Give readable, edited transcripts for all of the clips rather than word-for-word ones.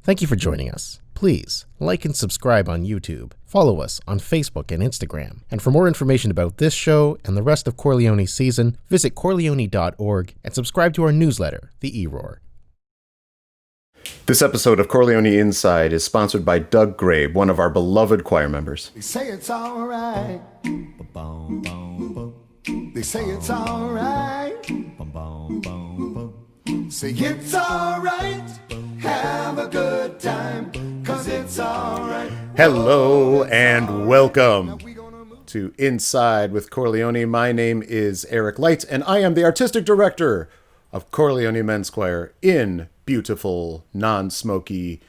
Thank you for joining us. Please like and subscribe on YouTube. Follow us on Facebook and Instagram. And for more information about this show and the rest of Chor Leoni's season, visit chorleoni.org and subscribe to our newsletter, The E-Roar. This episode of Chor Leoni Inside is sponsored by Doug Grabe, one of our beloved choir members. They say it's all right. They say it's all right. Say it's all right. Have a good time, 'cause it's all right. Hello and welcome to Inside with Chor Leoni. My name is Eric Light, and I am the artistic director of Chor Leoni Men's Choir in beautiful, non-smoky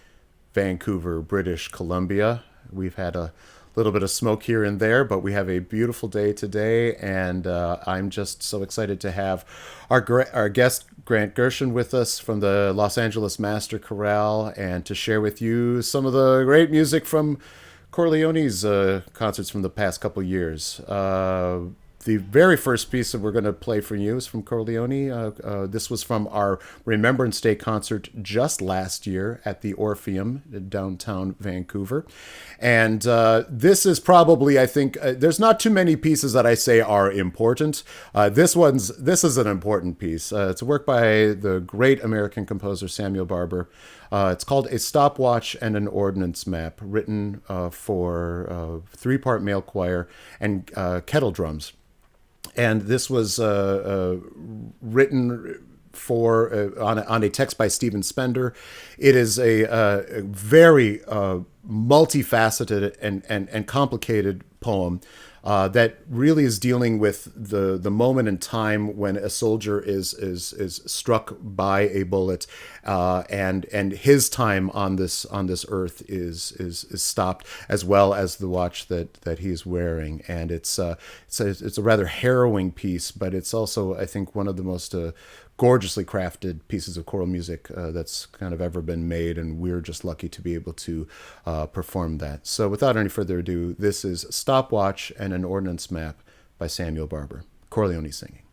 Vancouver, British Columbia. We've had a little bit of smoke here and there, but we have a beautiful day today, and I'm just so excited to have our guest Grant Gershon with us from the Los Angeles Master Chorale, and to share with you some of the great music from Chor Leoni's concerts from the past couple years. The very first piece that we're going to play for you is from Chor Leoni. This was from our Remembrance Day concert just last year at the Orpheum in downtown Vancouver. And this is probably, I think, there's not too many pieces that I say are important. This is an important piece. It's a work by the great American composer Samuel Barber. It's called A Stopwatch and an Ordnance Map, written for three-part male choir and kettle drums. And this was written for on a text by Stephen Spender. It is a very multifaceted and complicated poem that really is dealing with the moment in time when a soldier is struck by a bullet, and his time on this earth is stopped, as well as the watch that he's wearing. And it's a rather harrowing piece, but it's also, I think, one of the most gorgeously crafted pieces of choral music that's kind of ever been made, and we're just lucky to be able to perform that. So without any further ado, this is Stopwatch and an Ordnance Map by Samuel Barber. Chor Leoni singing.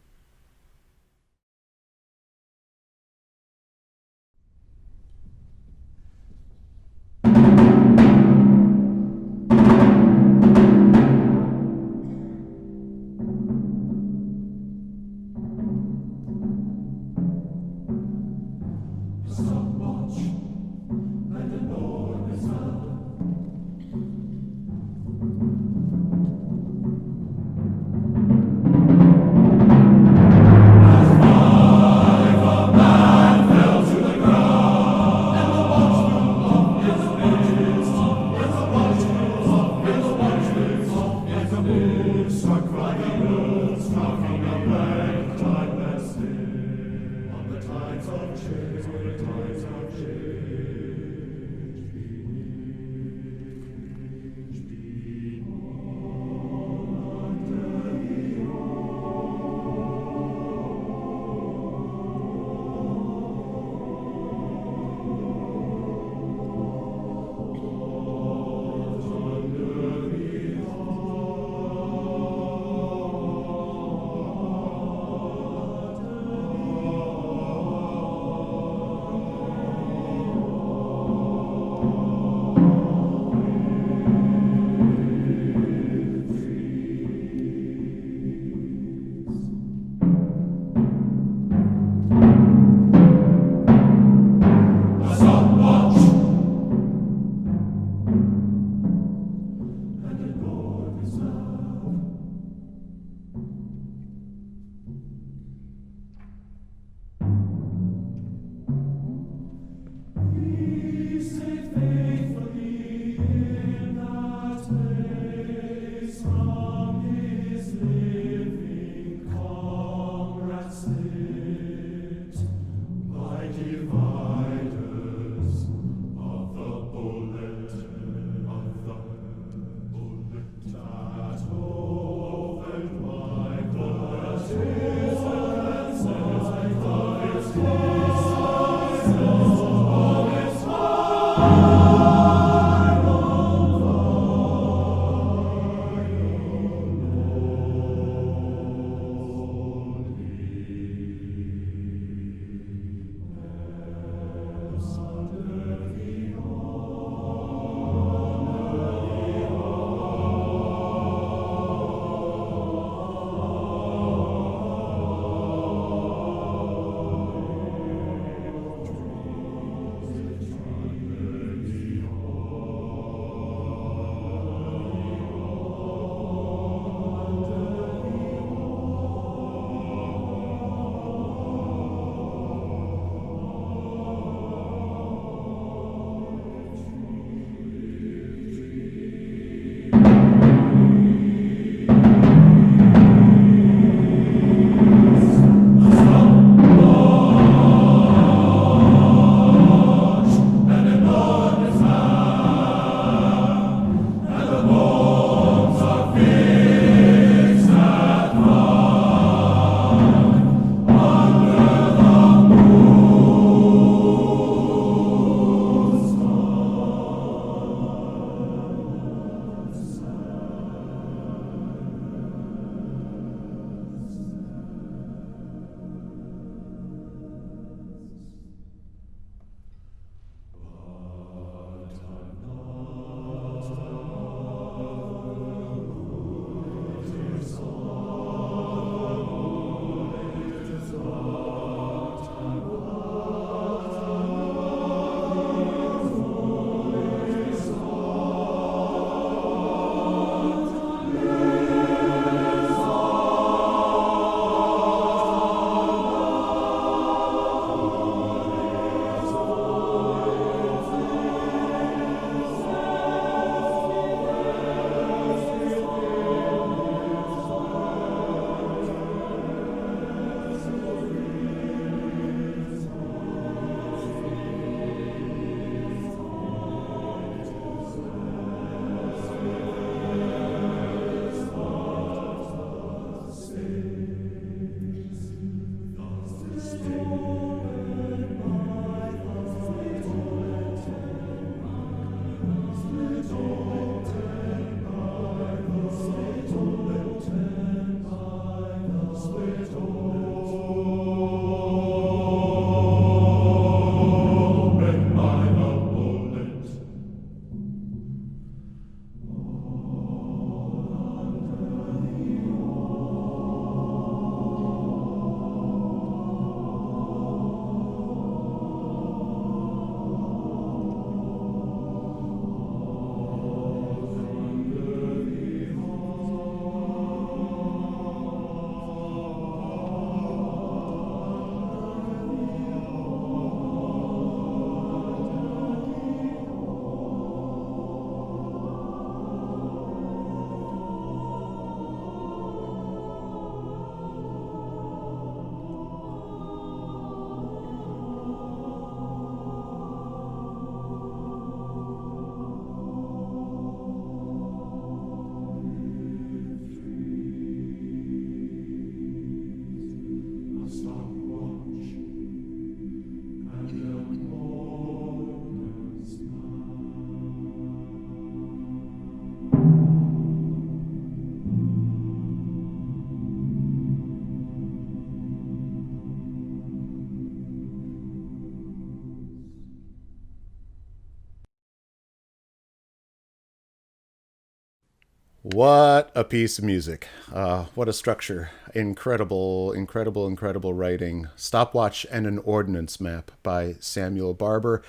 What a piece of music. What a structure. Incredible writing. Stopwatch and an Ordnance Map by Samuel Barber.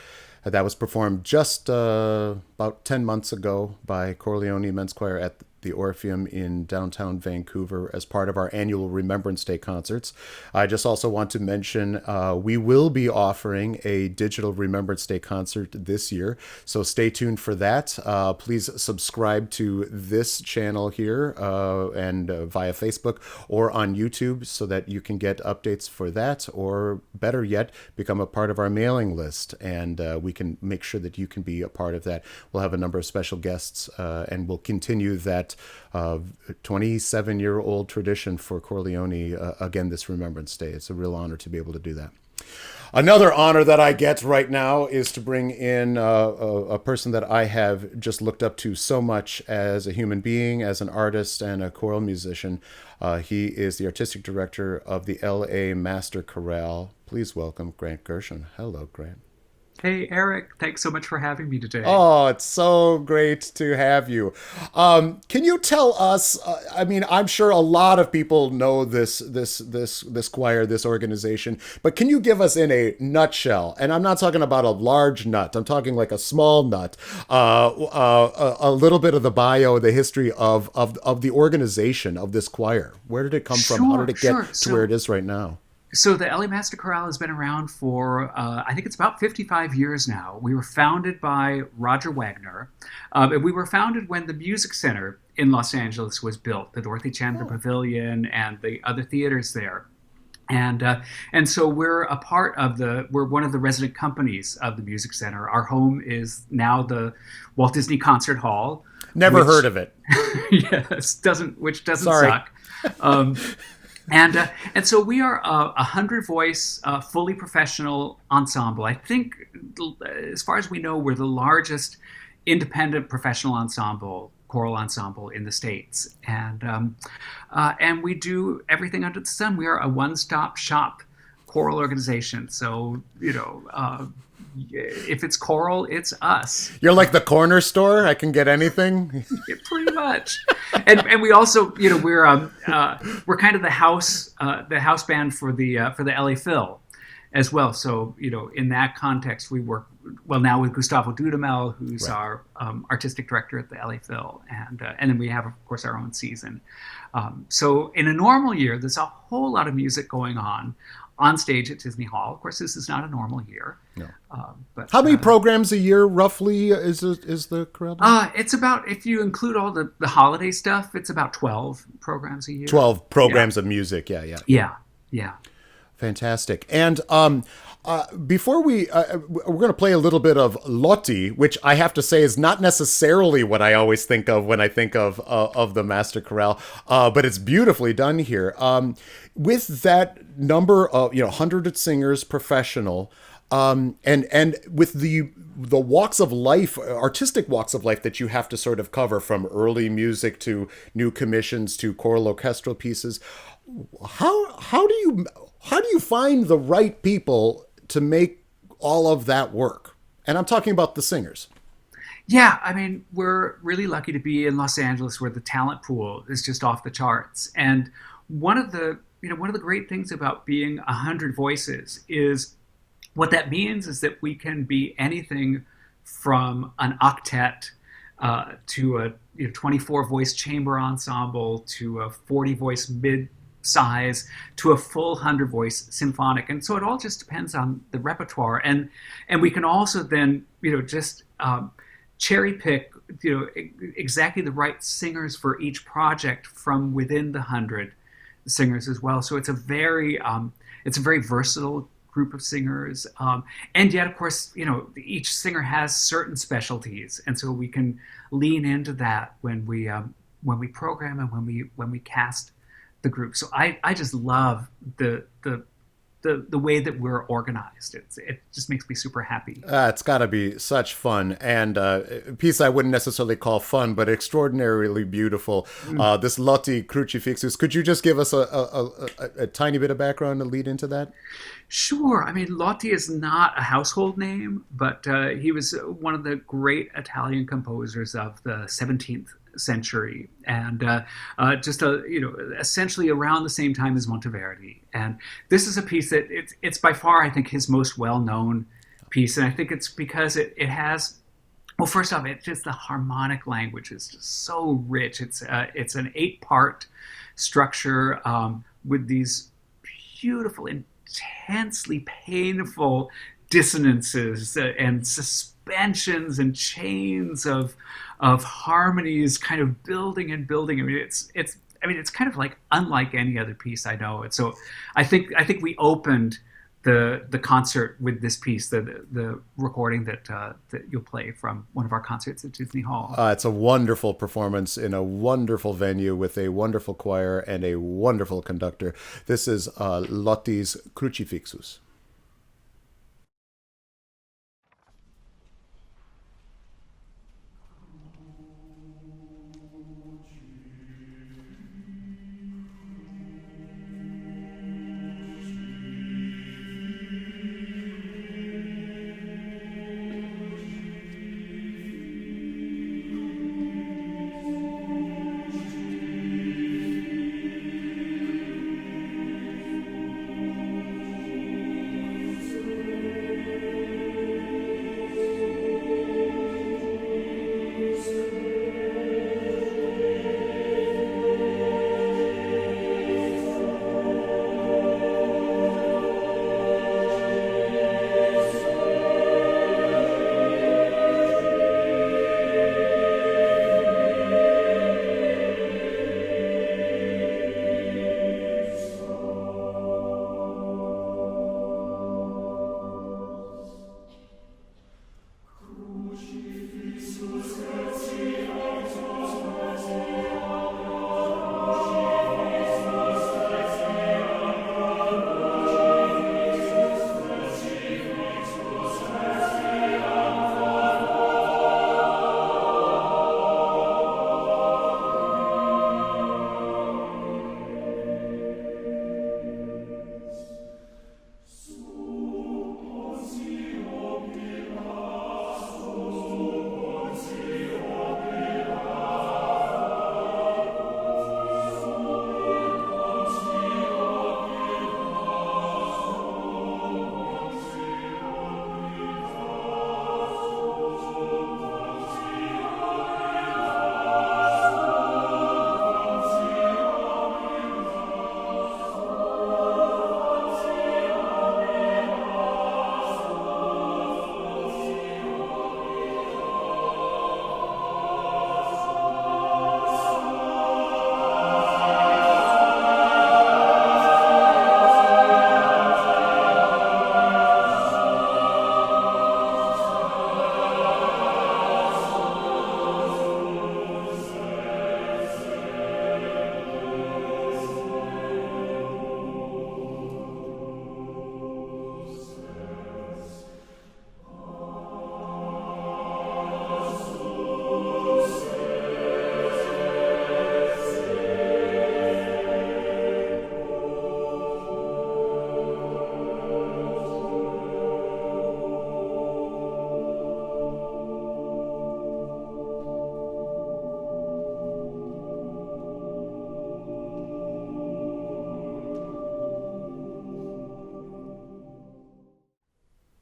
That was performed just about 10 months ago by Chor Leoni Men's Choir at the Orpheum in downtown Vancouver as part of our annual Remembrance Day concerts. I just also want to mention we will be offering a digital Remembrance Day concert this year, so stay tuned for that. Please subscribe to this channel here and via Facebook or on YouTube so that you can get updates for that, or better yet, become a part of our mailing list, and we can make sure that you can be a part of that. We'll have a number of special guests, and we'll continue that 27-year-old tradition for Chor Leoni again this Remembrance Day. It's a real honor to be able to do that. Another honor that I get right now is to bring in a person that I have just looked up to so much as a human being, as an artist, and a choral musician. He is the artistic director of the LA Master Chorale. Please welcome Grant Gershon. Hello, Grant. Hey, Eric. Thanks so much for having me today. Oh, it's so great to have you. Can you tell us, I mean, I'm sure a lot of people know this choir, this organization, but can you give us in a nutshell, and I'm not talking about a large nut, I'm talking like a small nut, a little bit of the bio, the history of the organization of this choir? Where did it come from? How did it get to where it is right now? So the LA Master Chorale has been around for, I think it's about 55 years now. We were founded by Roger Wagner. And we were founded when the Music Center in Los Angeles was built, the Dorothy Chandler Pavilion and the other theaters there. And so we're we're one of the resident companies of the Music Center. Our home is now the Walt Disney Concert Hall. Never heard of it. Yes, which doesn't suck. And so we are a 100-voice, fully professional ensemble. I think, as far as we know, we're the largest independent professional choral ensemble in the States. And we do everything under the sun. We are a one-stop shop choral organization. So, if it's choral, it's us. You're like the corner store. I can get anything. Yeah, pretty much. And we also, we're kind of the house band for the LA Phil as well. So, in that context, we work well now with Gustavo Dudamel, who's our artistic director at the LA Phil, and then we have, of course, our own season. So in a normal year, there's a whole lot of music going on stage at Disney Hall. Of course, this is not a normal year. No. But how many programs a year roughly is the chorale? It's about, if you include all the holiday stuff, it's about 12 programs a year. 12 programs of music. Yeah. Fantastic. And before we're going to play a little bit of Lotti, which I have to say is not necessarily what I always think of when I think of the Master Chorale, but it's beautifully done here. With that number of 100 singers, professional, and with the walks of life, artistic walks of life that you have to sort of cover, from early music to new commissions to choral orchestral pieces, how do you find the right people to make all of that work? And I'm talking about the singers. Yeah, I mean, we're really lucky to be in Los Angeles, where the talent pool is just off the charts. And one of the great things about being 100 voices is, what that means is that we can be anything from an octet to a 24-voice chamber ensemble to a 40-voice mid-size to a full 100-voice symphonic. And so it all just depends on the repertoire. And we can also then just cherry pick exactly the right singers for each project from within the 100 singers as well. So it's a very versatile group of singers, and yet, of course, each singer has certain specialties, and so we can lean into that when we program and when we cast the group. So I just love the way that we're organized. It just makes me super happy. It's got to be such fun, and a piece I wouldn't necessarily call fun, but extraordinarily beautiful. This Lotti Crucifixus. Could you just give us a tiny bit of background to lead into that? Sure. I mean, Lotti is not a household name, but he was one of the great Italian composers of the 17th century, and essentially around the same time as Monteverdi. And this is a piece that it's by far, I think, his most well-known piece, and I think it's because it has. Well, first off, it's just the harmonic language is just so rich. It's an 8-part structure with these beautiful, intensely painful dissonances and suspensions and chains of harmonies, kind of building and building. I mean, it's kind of like unlike any other piece I know. And so, I think we opened the concert with this piece, the recording that you'll play from one of our concerts at Disney Hall. It's a wonderful performance in a wonderful venue with a wonderful choir and a wonderful conductor. This is Lotti's Crucifixus.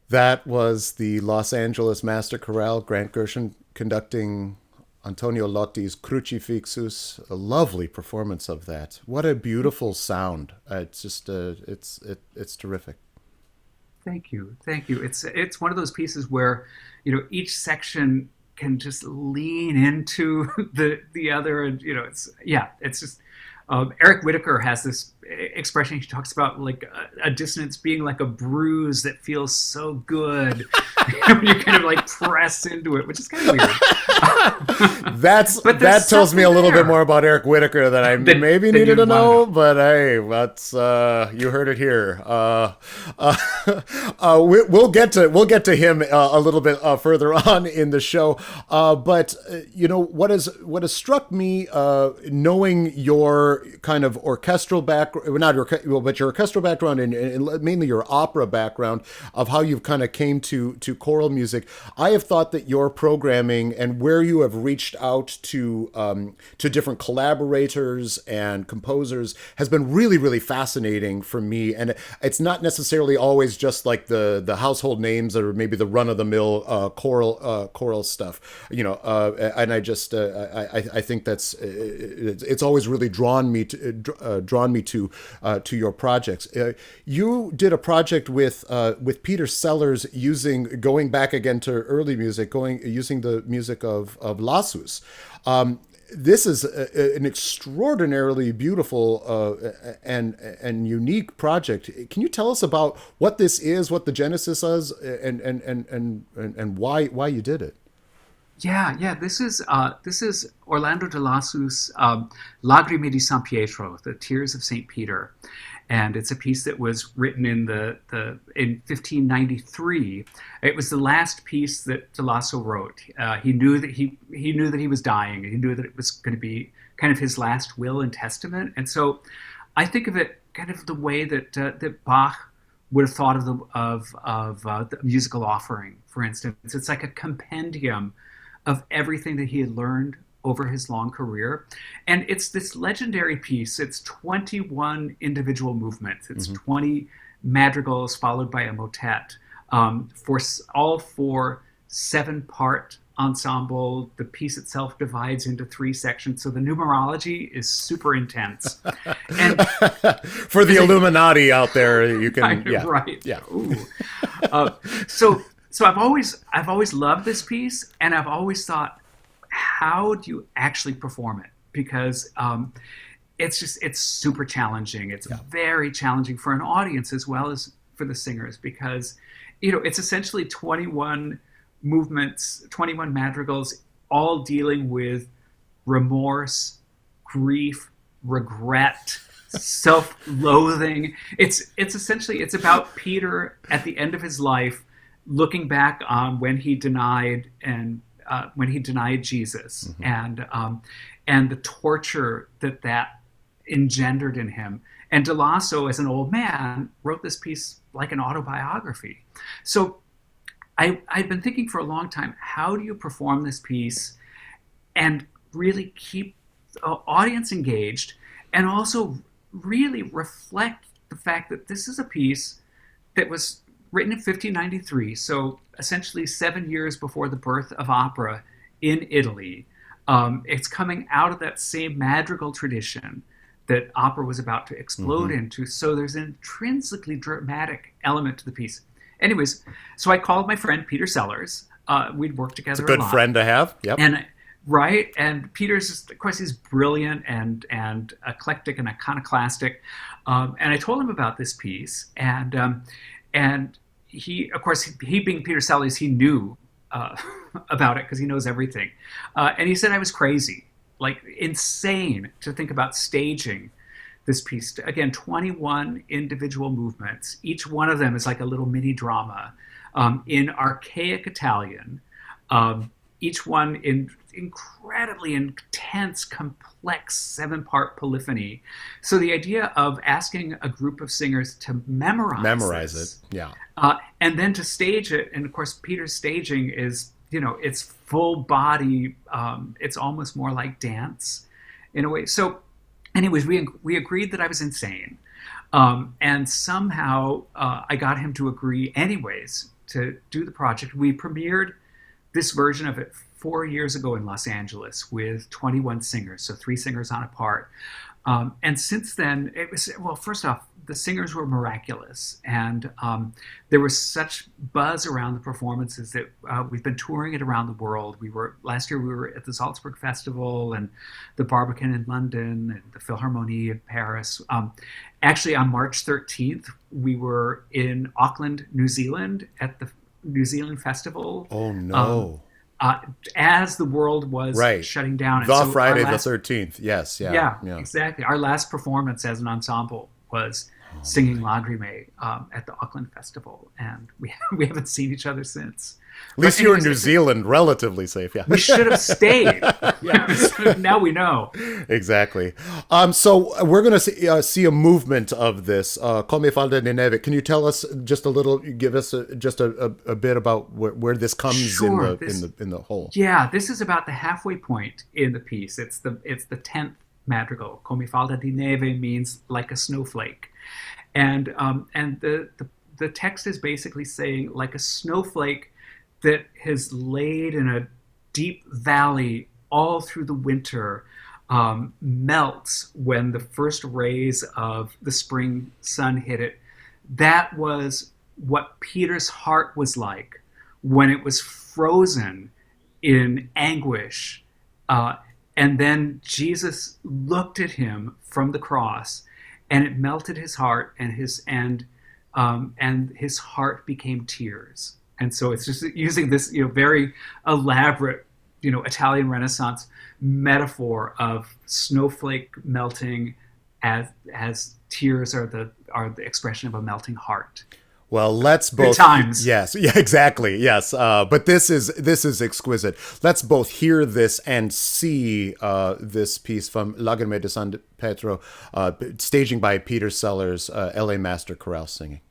That was the Los Angeles Master Chorale, Grant Gershon conducting Antonio Lotti's Crucifixus. A lovely performance of that. What a beautiful sound. It's just, it's terrific. Thank you. It's one of those pieces where, each section can just lean into the other, and it's just. Eric Whitacre has this expression. He talks about like a dissonance being like a bruise that feels so good when you kind of like press into it, which is kind of weird. That tells me a little bit more about Eric Whitacre than I maybe needed to know. But hey, that's you heard it here. We'll get to him a little bit further on in the show. But what has struck me, knowing your your kind of orchestral background, but your orchestral background and mainly your opera background of how you've kind of came to choral music, I have thought that your programming and where you have reached out to different collaborators and composers has been really, really fascinating for me. And it's not necessarily always just like the household names or maybe the run of the mill choral stuff, and I think that's it's always really drawn me to your projects. You did a project with Peter Sellars going back again to early music, using the music of Lassus. This is an extraordinarily beautiful and unique project. Can you tell us about what this is, what the genesis is, and why you did it? Yeah. This is Orlando de Lassus' Lagrime di San Pietro, the Tears of Saint Peter, and it's a piece that was written in 1593. It was the last piece that de Lasso wrote. He knew that he was dying. He knew that it was going to be kind of his last will and testament, and so I think of it kind of the way that Bach would have thought of the musical offering, for instance. It's like a compendium of everything that he had learned over his long career. And it's this legendary piece. It's 21 individual movements. It's 20 madrigals followed by a motet, for 7-part ensemble. The piece itself divides into 3 sections. So the numerology is super intense. And for the Illuminati out there, you can, right. Yeah. Ooh. So I've always loved this piece, and I've always thought, how do you actually perform it? Because it's super challenging. It's very challenging for an audience as well as for the singers, because it's essentially 21 movements, 21 madrigals, all dealing with remorse, grief, regret, self-loathing. It's about Peter at the end of his life, looking back on when he denied Jesus, and the torture that engendered in him. And de Lasso, as an old man, wrote this piece like an autobiography. So I've been thinking for a long time, how do you perform this piece and really keep the audience engaged, and also really reflect the fact that this is a piece that was written in 1593, so essentially 7 years before the birth of opera in Italy. It's coming out of that same madrigal tradition that opera was about to explode into, so there's an intrinsically dramatic element to the piece. Anyways, so I called my friend Peter Sellars. We'd worked together a lot. It's a good friend to have. Yep. And Peter's, of course, he's brilliant and eclectic and iconoclastic. And I told him about this piece, and he, of course, he being Peter Sellars, he knew about it because he knows everything. And he said I was crazy, like insane, to think about staging this piece. Again, 21 individual movements. Each one of them is like a little mini drama in archaic Italian. Each one in incredibly intense, complex 7-part polyphony. So the idea of asking a group of singers to memorize it, and then to stage it, and of course Peter's staging is, it's full body. It's almost more like dance in a way. So, anyways, we agreed that I was insane, and somehow I got him to agree anyways to do the project. We premiered this version of it 4 years ago in Los Angeles with 21 singers, so 3 singers on a part. And since then, it was, well, first off, the singers were miraculous, and there was such buzz around the performances that we've been touring it around the world. Last year we were at the Salzburg Festival and the Barbican in London and the Philharmonie in Paris. Actually, on March 13th, we were in Auckland, New Zealand at the New Zealand Festival. Oh, no. As the world was shutting down. The Friday the 13th, yes. Yeah, exactly. Our last performance as an ensemble was singing Lagrime at the Auckland Festival, and we haven't seen each other since. At least you were in New Zealand, relatively safe. Yeah, we should have stayed. Yeah, now we know. Exactly. So we're going to see a movement of this. Come Falda di Neve. Can you tell us just a little? Give us just a bit about where this comes Sure, in the whole. Yeah, this is about the halfway point in the piece. It's the 10th madrigal. Come Falda di Neve means like a snowflake, and the text is basically saying like a snowflake that has laid in a deep valley all through the winter, melts when the first rays of the spring sun hit it. That was what Peter's heart was like when it was frozen in anguish. And then Jesus looked at him from the cross, and it melted his heart, and his heart became tears. And so it's just using this, very elaborate, Italian Renaissance metaphor of snowflake melting as tears are the expression of a melting heart. Well, let's both. Good times. Yes, yeah, exactly. Yes, but this is exquisite. Let's both hear this and see this piece from Lagrime di San Pietro, staging by Peter Sellars, LA Master Chorale singing.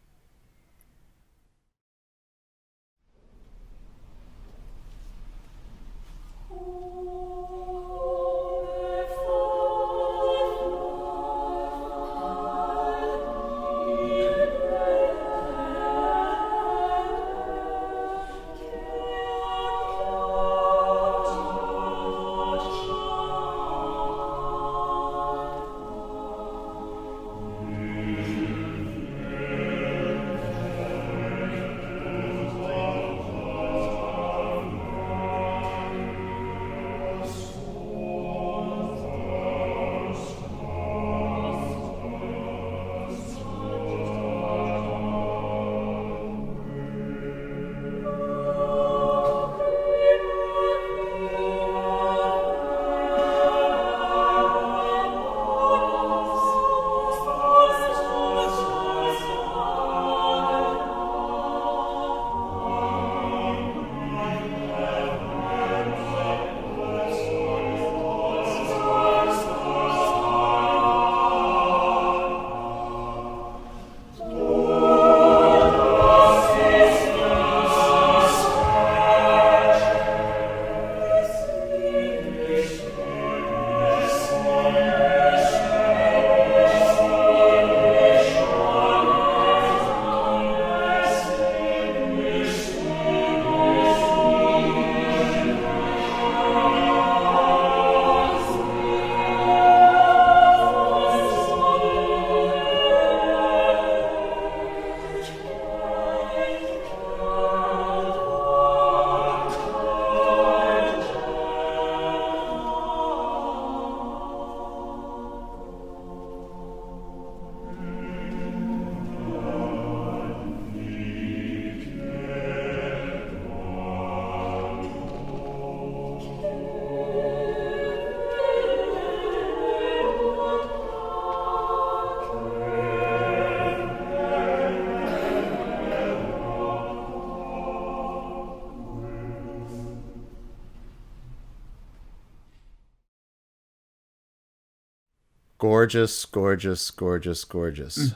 Gorgeous, gorgeous, gorgeous, gorgeous.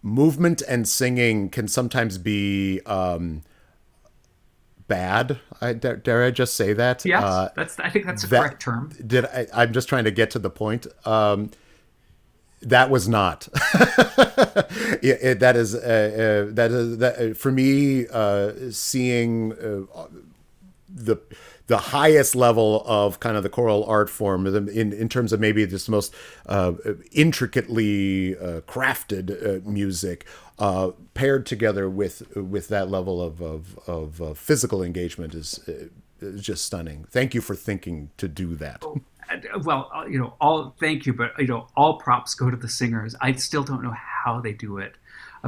Movement and singing can sometimes be bad. Dare I just say that? Yes, I think that's a correct term. I'm just trying to get to the point. That was not. For me, seeing the highest level of kind of the choral art form in terms of maybe this most intricately crafted music paired together with that level of physical engagement is just stunning. Thank you for thinking to do that. Well, thank you, but all props go to the singers. I still don't know how they do it,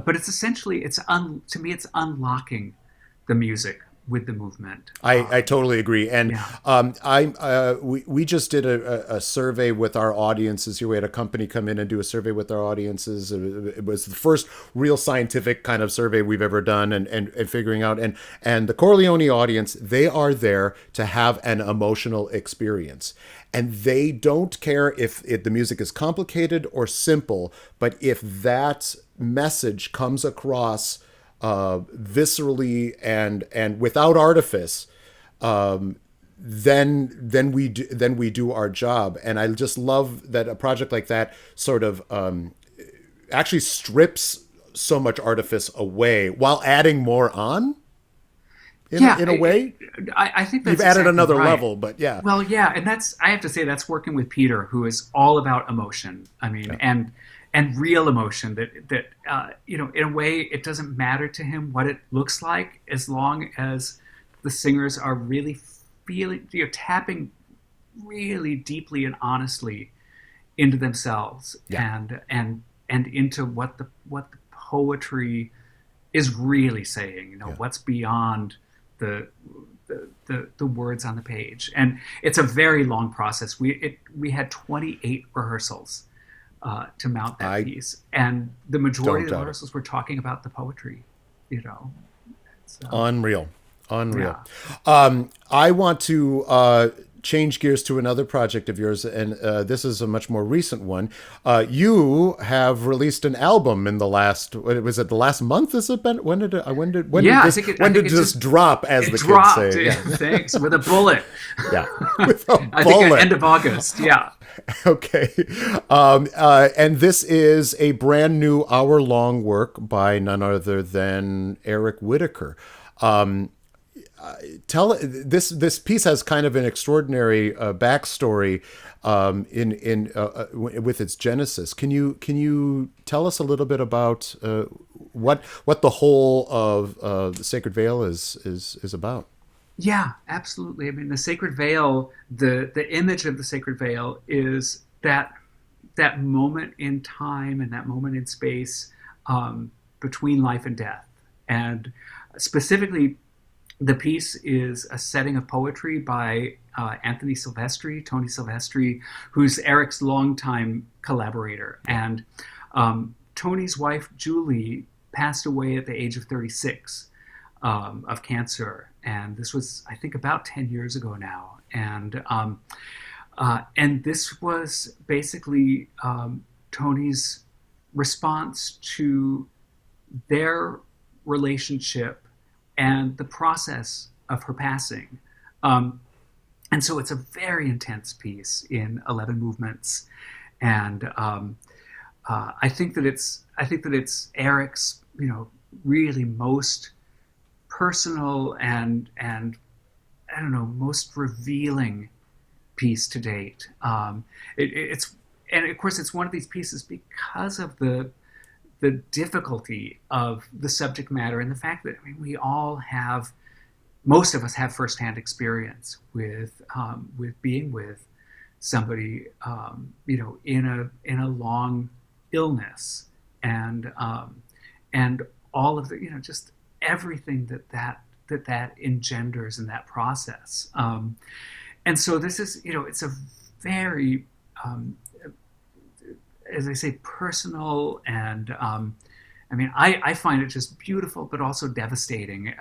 but it's essentially to me it's unlocking the music with the movement. I totally agree. And Yeah. we just did a survey with our audiences here. We had a company come in and do a survey with our audiences. It was the first real scientific kind of survey we've ever done, and figuring out, and the Chor Leoni audience, they are there to have an emotional experience. And they don't care if the music is complicated or simple, but if that message comes across viscerally and without artifice, then we do our job. And I just love that a project like that sort of actually strips so much artifice away while adding more on. In a way, I think that's you've added exactly another right. level, but yeah. Well, yeah, and I have to say that's working with Peter, who is all about emotion. I mean, and real emotion that in a way, it doesn't matter to him what it looks like, as long as the singers are really feeling, tapping really deeply and honestly into themselves, and into what the poetry is really saying. What's beyond the words on the page. And it's a very long process. We had 28 rehearsals to mount that piece, and the majority of the rehearsals were talking about the poetry. So, Unreal. Yeah. I want to change gears to another project of yours, and this is a much more recent one. You have released an album in the last, was it the last month? Has it been? When did this drop, as the kids say? Yeah. Thanks, with a bullet. Yeah, with a bullet. I think at end of August. Yeah. Okay. And this is a brand new hour-long work by none other than Eric Whitacre. This piece has kind of an extraordinary backstory with its genesis. Can you tell us a little bit about what the whole of the Sacred Veil is about? Yeah, absolutely. I mean, the Sacred Veil, the image of the Sacred Veil is that moment in time and that moment in space between life and death, and specifically, the piece is a setting of poetry by Tony Silvestri, who's Eric's longtime collaborator. And Tony's wife, Julie, passed away at the age of 36 of cancer. And this was, I think, about 10 years ago now. And this was basically Tony's response to their relationship and the process of her passing. And so it's a very intense piece in 11 movements. And I think that it's Eric's, really most personal and I don't know, most revealing piece to date. And of course it's one of these pieces because of the difficulty of the subject matter and the fact that most of us have firsthand experience with being with somebody in a long illness, and all of the just everything that engenders in that process, and so this is it's a very as I say, personal, and I find it just beautiful, but also devastating.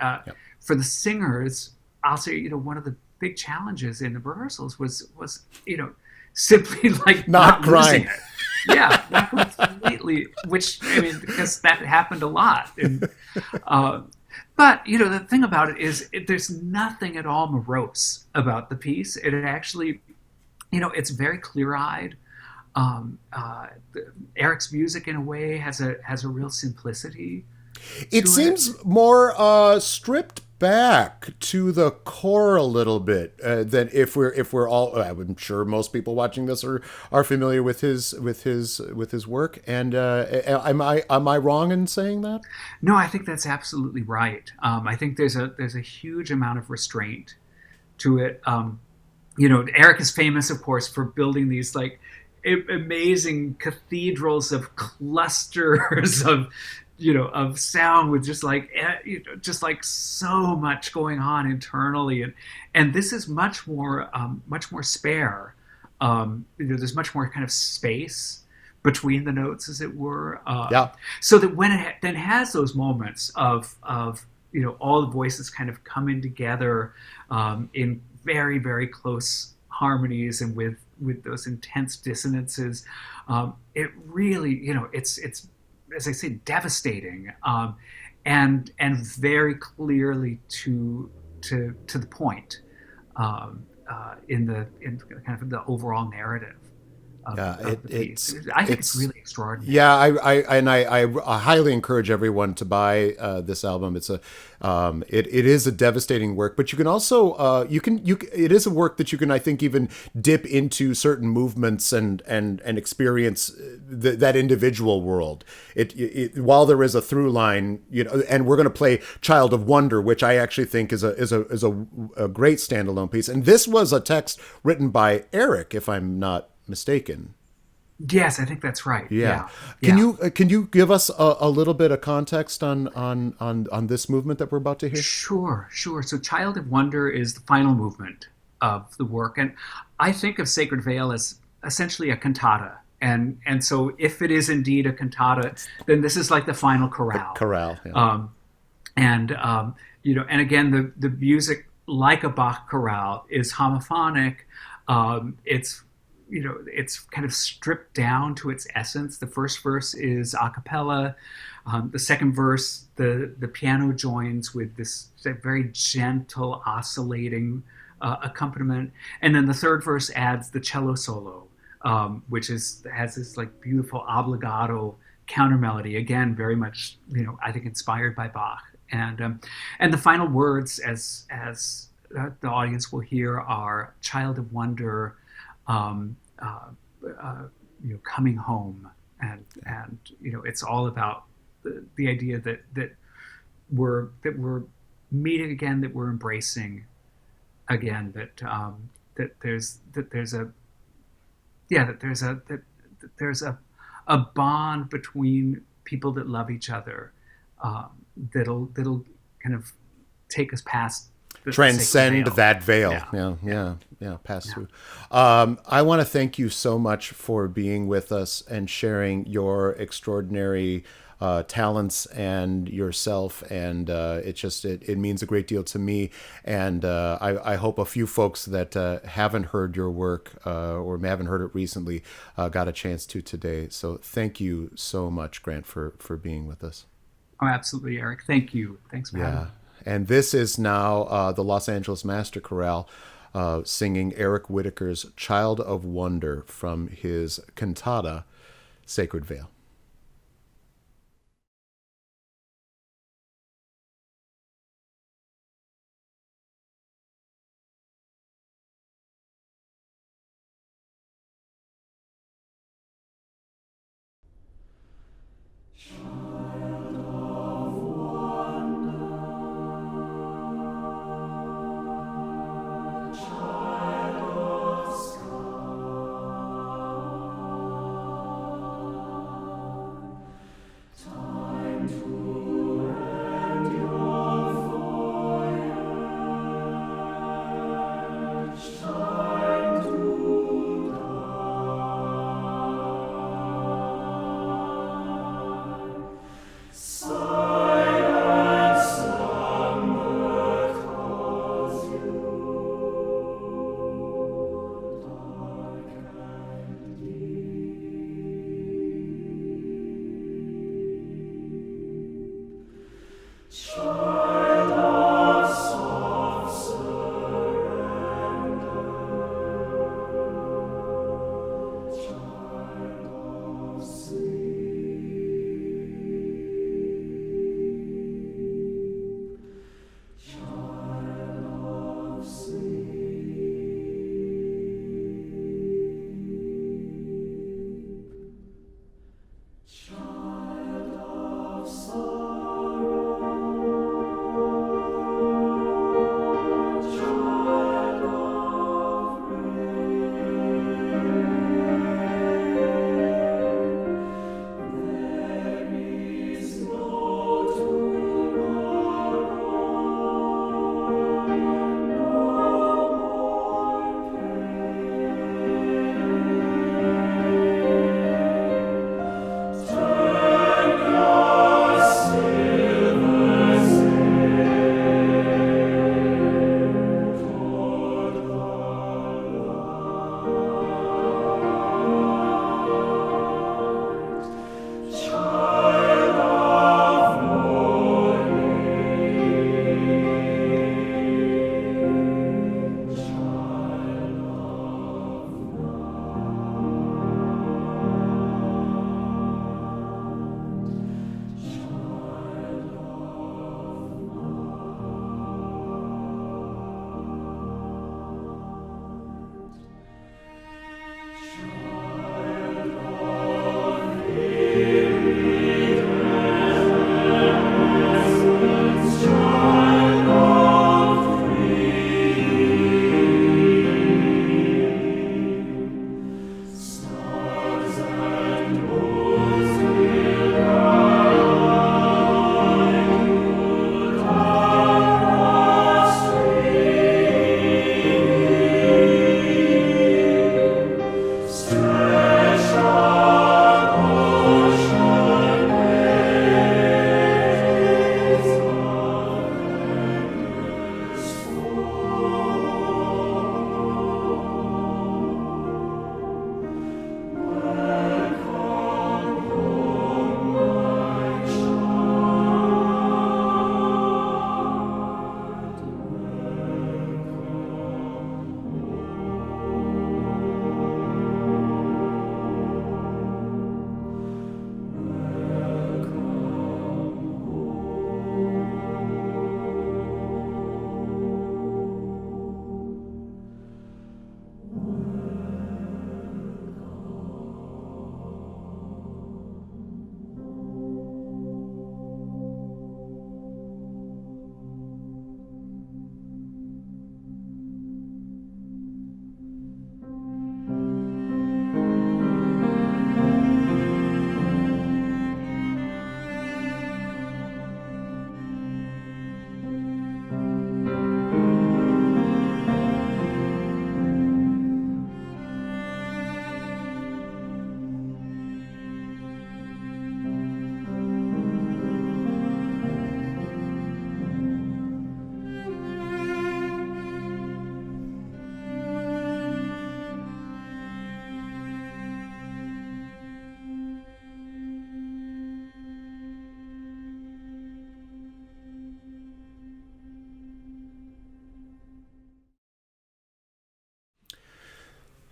For the singers, I'll say, one of the big challenges in the rehearsals was simply like not crying. losing it. Yeah, not completely. Which because that happened a lot. And, but the thing about it is, there's nothing at all morose about the piece. It actually, it's very clear-eyed. Eric's music, in a way, has a real simplicity. It seems more stripped back to the core a little bit than if we're all. I'm sure most people watching this are familiar with his work. And am I wrong in saying that? No, I think that's absolutely right. I think there's a huge amount of restraint to it. Eric is famous, of course, for building these amazing cathedrals of clusters of of sound with just like just like so much going on internally, and this is much more spare. There's much more kind of space between the notes, as it were. Yeah. So that when it then has those moments of all the voices kind of coming together in very, very close harmonies and with those intense dissonances, it really, it's as I say, devastating, and very clearly to the point, in kind of the overall narrative of the piece. I think it's really extraordinary. Yeah, I highly encourage everyone to buy this album. It's it is a devastating work, but you can also it is a work that you can, I think, even dip into certain movements and experience that individual world. It while there is a through line, and we're going to play Child of Wonder, which I actually think is a great standalone piece. And this was a text written by Erick, if I'm not mistaken. Yes, I think that's right. Yeah. Can you give us a little bit of context on this movement that we're about to hear? Sure. So Child of Wonder is the final movement of the work, and I think of Sacred Veil as essentially a cantata. And so if it is indeed a cantata, then this is like the final chorale. Chorale. Yeah. And again, the music, like a Bach chorale, is homophonic. It's kind of stripped down to its essence. The first verse is a cappella. The second verse, the piano joins with this very gentle, oscillating accompaniment. And then the third verse adds the cello solo, which has this like beautiful obligato counter melody. Again, very much, I think inspired by Bach. And the final words, as the audience will hear, are Child of Wonder, coming home, and it's all about the idea that we're meeting again, that we're embracing again, that there's a bond between people that love each other, that'll kind of take us past, transcend that veil. Pass through. I want to thank you so much for being with us and sharing your extraordinary talents and yourself, and it means a great deal to me, and I hope a few folks that haven't heard your work or haven't heard it recently got a chance to today. So thank you so much, Grant, for being with us. Oh, absolutely, Eric. Thank you. Thanks for having me. And this is now the Los Angeles Master Chorale singing Eric Whitacre's Child of Wonder from his cantata, Sacred Veil.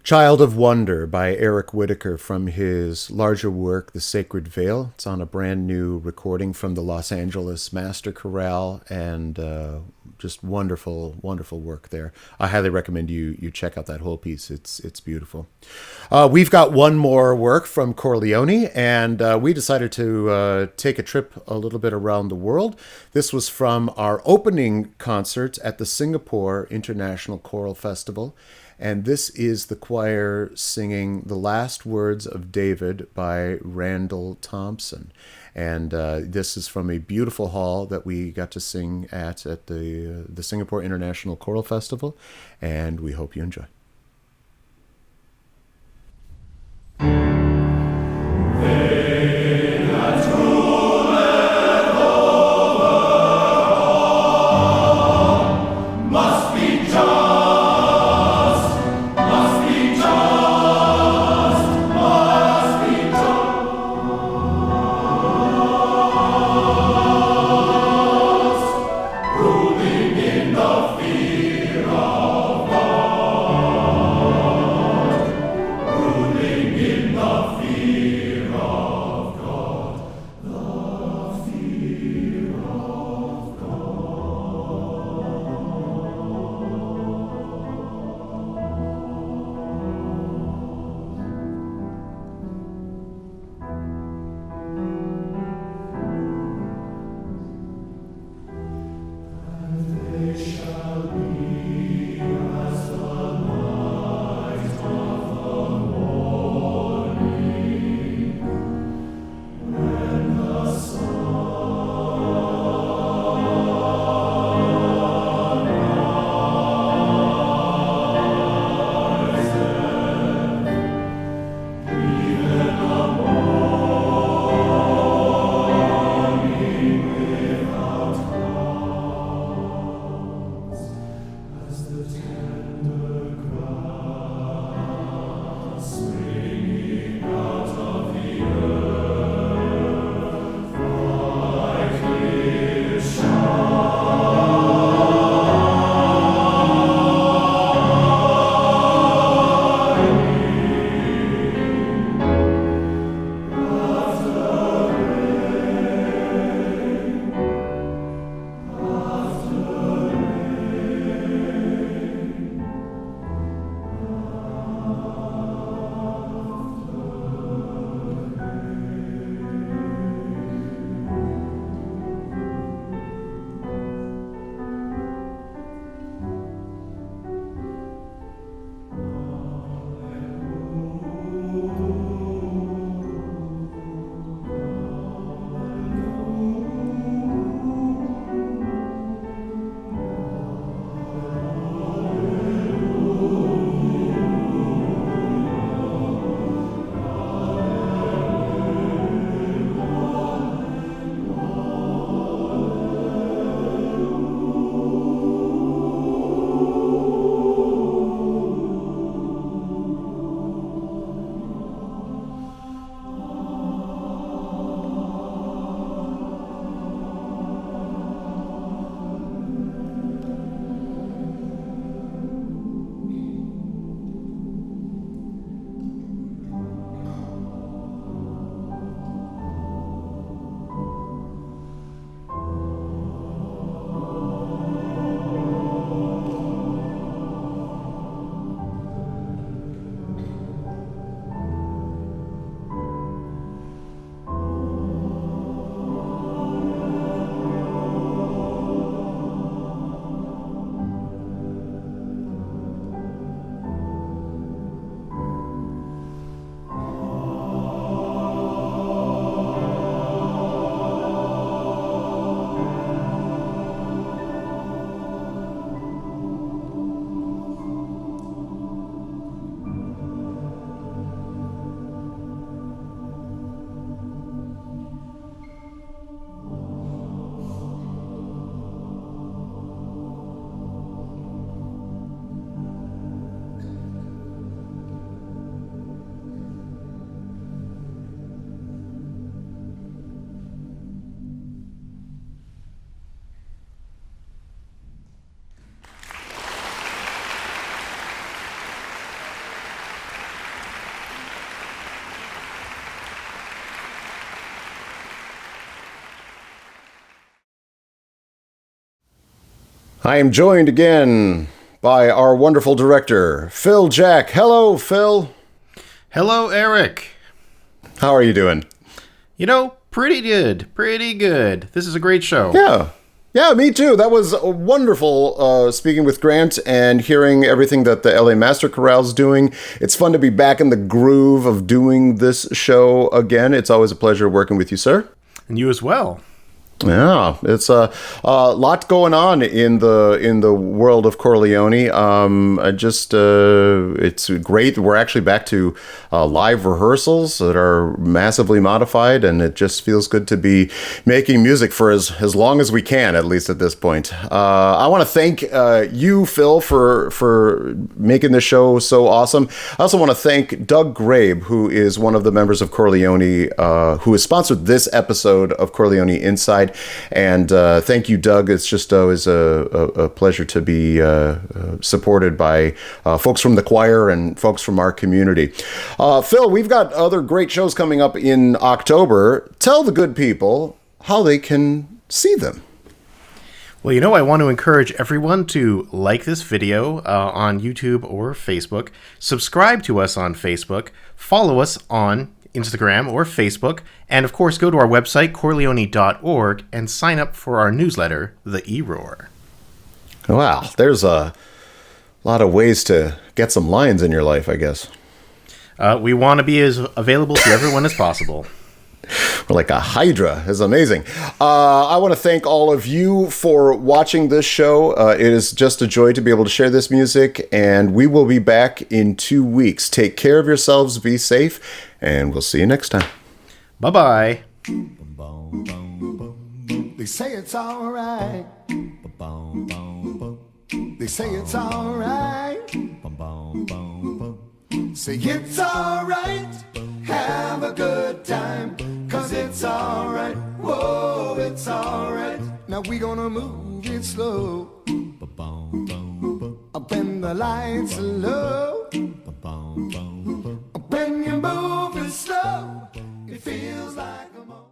Child of Wonder by Eric Whitacre from his larger work, The Sacred Veil. It's on a brand new recording from the Los Angeles Master Chorale, and just wonderful, wonderful work there. I highly recommend you check out that whole piece. It's beautiful. We've got one more work from Chor Leoni, and we decided to take a trip a little bit around the world. This was from our opening concert at the Singapore International Choral Festival. And this is the choir singing The Last Words of David by Randall Thompson. And this is from a beautiful hall that we got to sing at the Singapore International Choral Festival. And we hope you enjoy. Ruling in the fear of God. I am joined again by our wonderful director, Phil Jack. Hello, Phil. Hello, Eric. How are you doing? You know, pretty good. Pretty good. This is a great show. Yeah, me too. That was wonderful speaking with Grant and hearing everything that the LA Master Chorale is doing. It's fun to be back in the groove of doing this show again. It's always a pleasure working with you, sir. And you as well. Yeah, it's a lot going on in the world of Chor Leoni. It's great. We're actually back to live rehearsals that are massively modified, and it just feels good to be making music for as long as we can, at least at this point. I want to thank you, Phil, for making this show so awesome. I also want to thank Doug Grabe, who is one of the members of Chor Leoni, who has sponsored this episode of Chor Leoni Inside. And thank you, Doug. It's just always a pleasure to be supported by folks from the choir and folks from our community. Phil, we've got other great shows coming up in October. Tell the good people how they can see them. Well, you know, I want to encourage everyone to like this video on YouTube or Facebook, subscribe to us on Facebook, follow us on Instagram or Facebook, and of course go to our website, chorleoni.org, and sign up for our newsletter, The E-Roar. Wow, there's a lot of ways to get some lines in your life, I guess. We want to be as available to everyone as possible. We're like a hydra. It's amazing. I want to thank all of you for watching this show. It is just a joy to be able to share this music, and we will be back in 2 weeks. Take care of yourselves, be safe, and we'll see you next time. Bye-bye. They say it's all right. They say it's all right. Say it's all right. Have a good time, 'cause it's all right. Whoa, it's all right. Now we gonna move it slow. Up in the lights low.